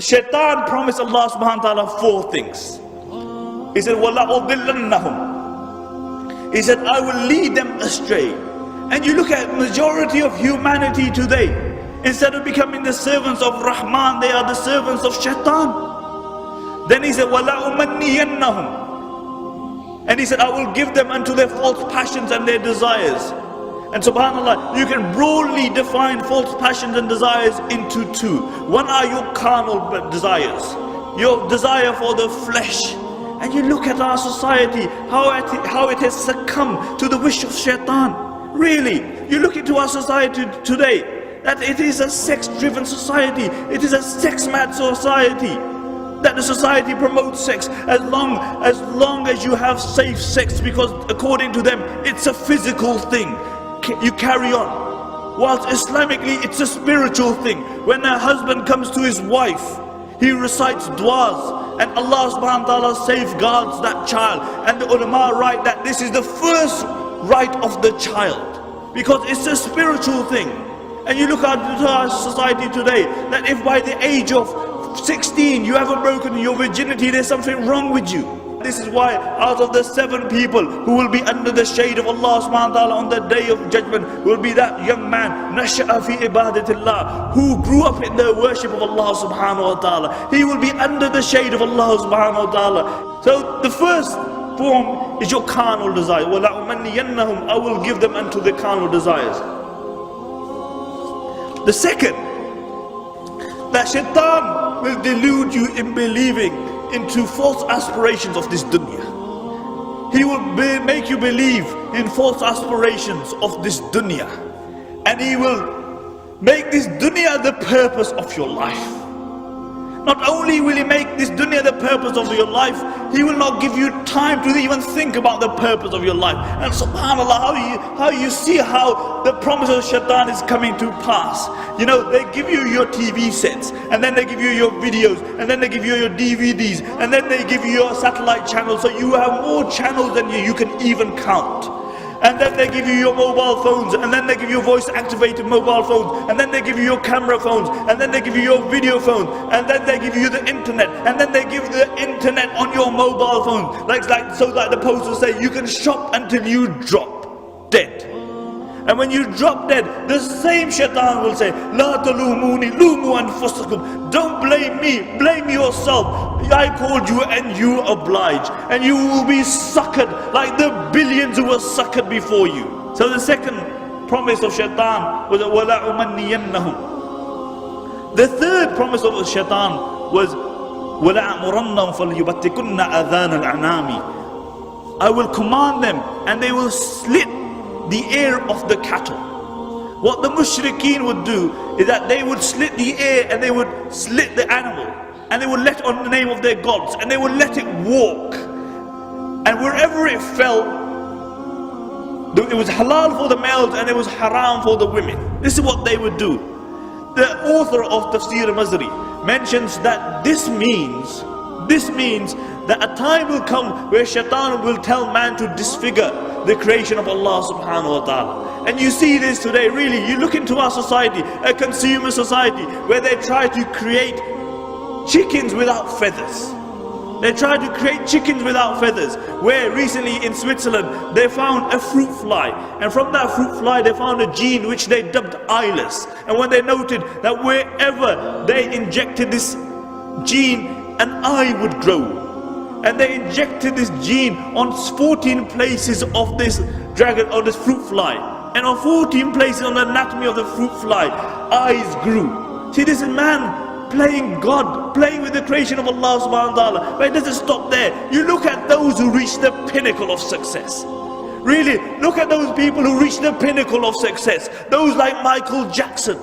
Shaitan promised Allah subhanahu wa ta'ala 4 things. He said, وَلَا أُضِلَّنَّهُمْ. He said, I will lead them astray. And you look at majority of humanity today, instead of becoming the servants of Rahman, they are the servants of Shaitan. Then he said, وَلَا أُمَنِّيَنَّهُمْ. And he said, I will give them unto their false passions and their desires. And subhanAllah, you can broadly define false passions and desires into 2. One are your carnal desires, your desire for the flesh. And you look at our society, how it has succumbed to the wish of Shaitan. Really, you look into our society today, that it is a sex-driven society, it is a sex-mad society. That the society promotes sex as long as you have safe sex, because according to them it's a physical thing. You carry on. Whilst Islamically it's a spiritual thing. When a husband comes to his wife, he recites du'as, and Allah subhanahu wa ta'ala safeguards that child. And the ulama write that this is the first right of the child, because it's a spiritual thing. And you look at our society today, that if by the age of 16 you haven't broken your virginity, there's something wrong with you. This is why out of the 7 people who will be under the shade of Allah subhanahu wa ta'ala on the day of judgment, will be that young man, Nasha'a fi ibadatillah, who grew up in the worship of Allah subhanahu wa ta'ala. He will be under the shade of Allah subhanahu wa ta'ala. So the first form is your carnal desire. وَلَا أُمَنِّيَنَّهُمْ. I will give them unto the carnal desires. The second, that Shaitan will delude you in believing into false aspirations of this dunya. He will make you believe in false aspirations of this dunya, and he will make this dunya the purpose of your life. Not only will he make this dunya the purpose of your life, he will not give you time to even think about the purpose of your life. And subhanAllah, how you see how the promise of Shaitan is coming to pass. You know, they give you your TV sets, and then they give you your videos, and then they give you your DVDs, and then they give you your satellite channels, so you have more channels than you can even count. And then they give you your mobile phones, and then they give you voice activated mobile phones, and then they give you your camera phones, and then they give you your video phones, and then they give you the internet, and then they give the internet on your mobile phone. So like the posters say, you can shop until you drop dead. And when you drop dead, the same Shaitan will say, La talumuni, lumu anfusakum. Don't blame me, blame yourself. I called you and you oblige. And you will be suckered like the billions who were suckered before you. So the second promise of Shaitan was, وَلَا أُمَنِّيَنَّهُمْ. The third promise of Shaitan was, وَلَا أَمُرَنَّهُمْ فَلْيُبَتِّكُنَّ أَذَانَ الْأَعْنَامِ. I will command them, and they will slit the ear of the cattle. What the mushrikeen would do is that they would slit the ear, and they would slit the animal, and they would let on the name of their gods, and they would let it walk, and wherever it fell, it was halal for the males and it was haram for the women. This is what they would do. The author of Tafsir al-Mazri mentions that this means that a time will come where Shaitan will tell man to disfigure the creation of Allah subhanahu wa ta'ala. And you see this today, really. You look into our society, a consumer society, where they try to create chickens without feathers. They try to create chickens without feathers. Where recently in Switzerland they found a fruit fly, and from that fruit fly they found a gene which they dubbed eyeless. And when they noted that wherever they injected this gene, an eye would grow. And they injected this gene on 14 places of this dragon, or this fruit fly. And on 14 places on the anatomy of the fruit fly, eyes grew. See, this is man playing God, playing with the creation of Allah subhanahu wa ta'ala. But it doesn't stop there. You look at those who reach the pinnacle of success. Really, look at those people who reach the pinnacle of success. Those like Michael Jackson.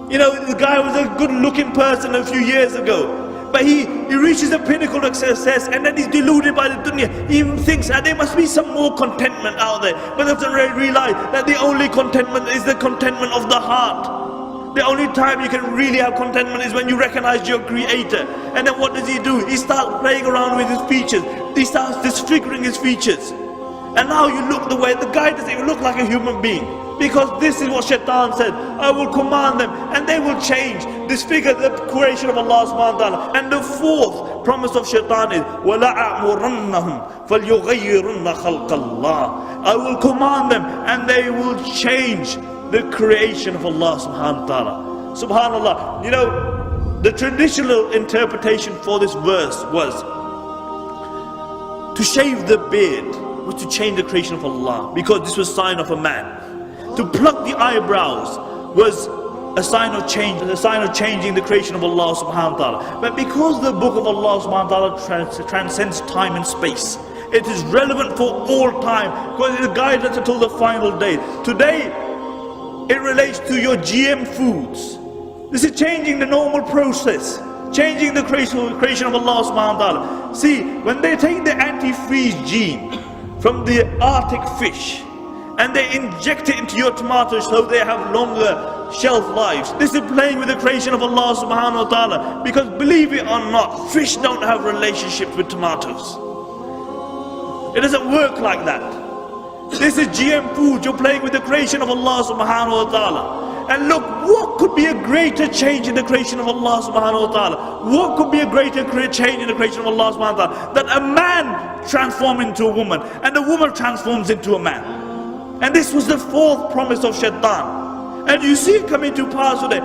You know, the guy was a good looking person a few years ago. But he reaches the pinnacle of success, and then he's deluded by the dunya. He even thinks that there must be some more contentment out there. But doesn't realize that the only contentment is the contentment of the heart. The only time you can really have contentment is when you recognize your creator. And then what does he do? He starts playing around with his features. He starts disfiguring his features. And now you look the way, the guy doesn't even look like a human being. Because this is what Shaitan said, I will command them and they will change. Disfigure the creation of Allah subhanahu wa ta'ala. And the fourth promise of Shaitan is, وَلَأَعْمُرَنَّهُمْ فَلْيُغَيِّرُنَّ خَلْقَ اللَّهِ. I will command them and they will change the creation of Allah subhanahu wa ta'ala. Subhanallah. You know, the traditional interpretation for this verse was to shave the beard was to change the creation of Allah, because this was a sign of a man. To pluck the eyebrows was a sign of change, a sign of changing the creation of Allah subhanahu wa ta'ala. But because the book of Allah subhanahu wa ta'ala transcends time and space, it is relevant for all time, because it guides us until the final day. Today, it relates to your GM foods. This is changing the normal process, changing the creation of Allah subhanahu wa ta'ala. See, when they take the antifreeze gene from the Arctic fish, and they inject it into your tomatoes so they have longer shelf lives. This is playing with the creation of Allah subhanahu wa ta'ala. Because believe it or not, fish don't have relationships with tomatoes. It doesn't work like that. This is GM food. You're playing with the creation of Allah subhanahu wa ta'ala. And look, what could be a greater change in the creation of Allah subhanahu wa ta'ala? What could be a greater change in the creation of Allah subhanahu wa ta'ala? That a man transforms into a woman and a woman transforms into a man. And this was the fourth promise of Shaitan. And you see it coming to pass today.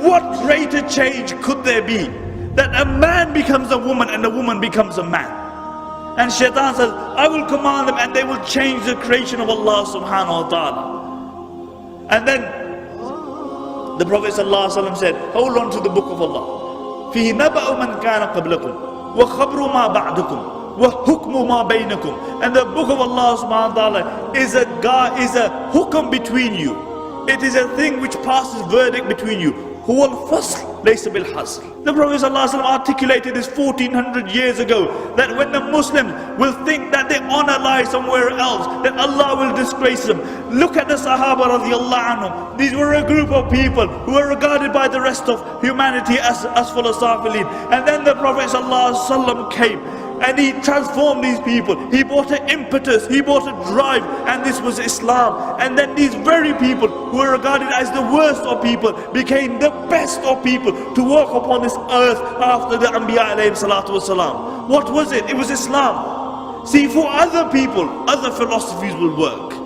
What greater change could there be? That a man becomes a woman and a woman becomes a man. And Shaitan says, I will command them and they will change the creation of Allah subhanahu wa ta'ala. And then the Prophet ﷺ said, hold on to the book of Allah. فِي نَبَأُ مَنْ كَانَ قَبْلَكُمْ وَخَبْرُ مَا بَعْدُكُمْ وَحُكْمُ مَا بَيْنَكُمْ. And the book of Allah subhanahu wa ta'ala is a hukm between you. It is a thing which passes verdict between you. هُوَ الْفَصْلِ لَيْسَ بِالْحَصْلِ. The Prophet ﷺ articulated this 1400 years ago, that when the Muslims will think that their honor lies somewhere else, that Allah will disgrace them. Look at the Sahaba radiallahu anhum. These were a group of people who were regarded by the rest of humanity as asfal safilin. And then the Prophet ﷺ came and he transformed these people. He brought an impetus, he brought a drive, and this was Islam. And then these very people who were regarded as the worst of people became the best of people to walk upon this earth after the Anbiya alayhi salatu wasalam. What was it? It was Islam. See, for other people, other philosophies will work.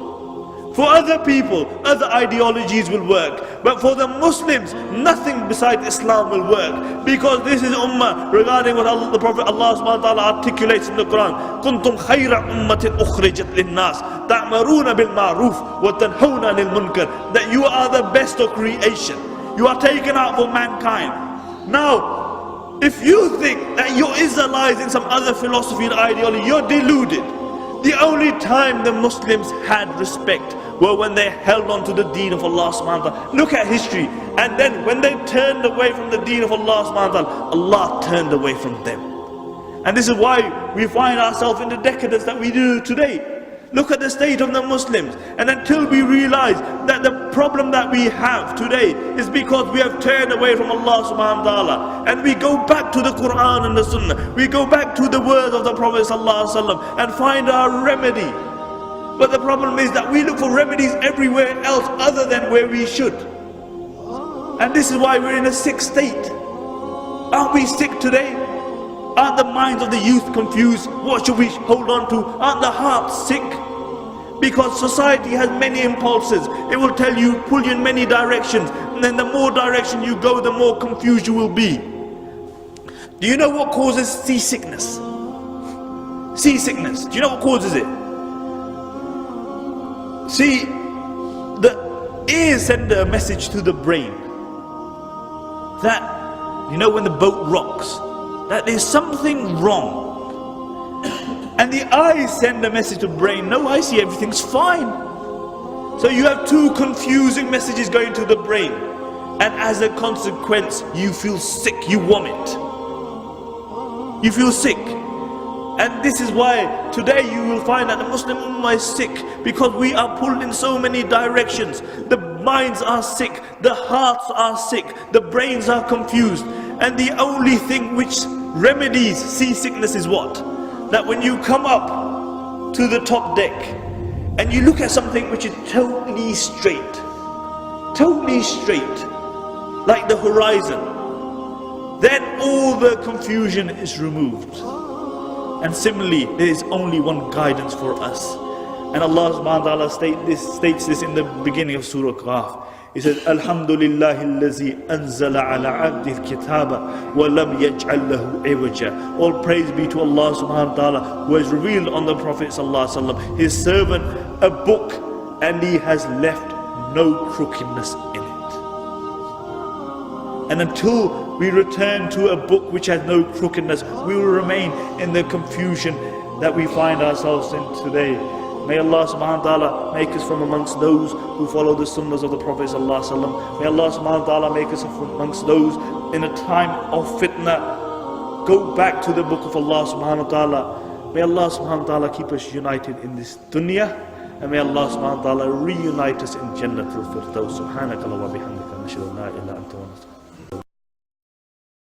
For other people, other ideologies will work. But for the Muslims, nothing besides Islam will work. Because this is ummah regarding what the Prophet Allah subhanahu wa ta'ala articulates in the Quran. كُنْتُمْ خَيْرَ أُمَّةٍ أُخْرِجَتْ لِلنَّاسِ تَأْمَرُونَ بِالْمَعْرُوفِ وَتَنْهَوْنَ عَنِ الْمُنْكَرِ. That you are the best of creation. You are taken out for mankind. Now, if you think that you're Israelizing some other philosophy and ideology, you're deluded. The only time the Muslims had respect were when they held on to the deen of Allah subhanahu wa ta'ala. Look at history. And then when they turned away from the deen of Allah subhanahu wa ta'ala, Allah turned away from them. And this is why we find ourselves in the decadence that we do today. Look at the state of the Muslims. And until we realize that the problem that we have today is because we have turned away from Allah subhanahu wa ta'ala, and we go back to the Quran and the Sunnah, we go back to the words of the Prophet sallallahu alaihi wasallam and find our remedy. But the problem is that we look for remedies everywhere else other than where we should. And this is why we're in a sick state. Aren't we sick today? Aren't the minds of the youth confused? What should we hold on to? Aren't the hearts sick? Because society has many impulses. It will tell you, pull you in many directions. And then the more direction you go, the more confused you will be. Do you know what causes seasickness? Seasickness. Do you know what causes it? See, the ears send a message to the brain that, you know, when the boat rocks, that there's something wrong. And the eyes send a message to the brain, no, I see everything's fine. So you have two confusing messages going to the brain. And as a consequence, you feel sick, you vomit. You feel sick. And this is why today you will find that the Muslim Ummah is sick, because we are pulled in so many directions. The minds are sick, the hearts are sick, the brains are confused. And the only thing which remedies seasickness is what? That when you come up to the top deck and you look at something which is totally straight, like the horizon, then all the confusion is removed. And similarly, there is only one guidance for us. And Allah subhanahu wa ta'ala states this in the beginning of Surah Qaf. He says, Alhamdulillahi allazi anzala ala abdih kitaba wa lam yaj'al lahu iwaja. All praise be to Allah subhanahu wa ta'ala, who has revealed on the Prophet sallallahu alaihi wasallam, his servant, a book, and he has left no crookedness in it. And until we return to a book which has no crookedness, we will remain in the confusion that we find ourselves in today. May Allah subhanahu wa ta'ala make us from amongst those who follow the sunnahs of the Prophet sallallahu alaihi wasallam. May Allah subhanahu wa ta'ala make us from amongst those in a time of fitna. Go back to the book of Allah subhanahu wa ta'ala. May Allah subhanahu wa ta'ala keep us united in this dunya. And may Allah subhanahu wa ta'ala reunite us in Jannatul Firdaus. Subhanaka wa bihamdika nashhadu an la ilaha illa anta wa nastaghfiruka.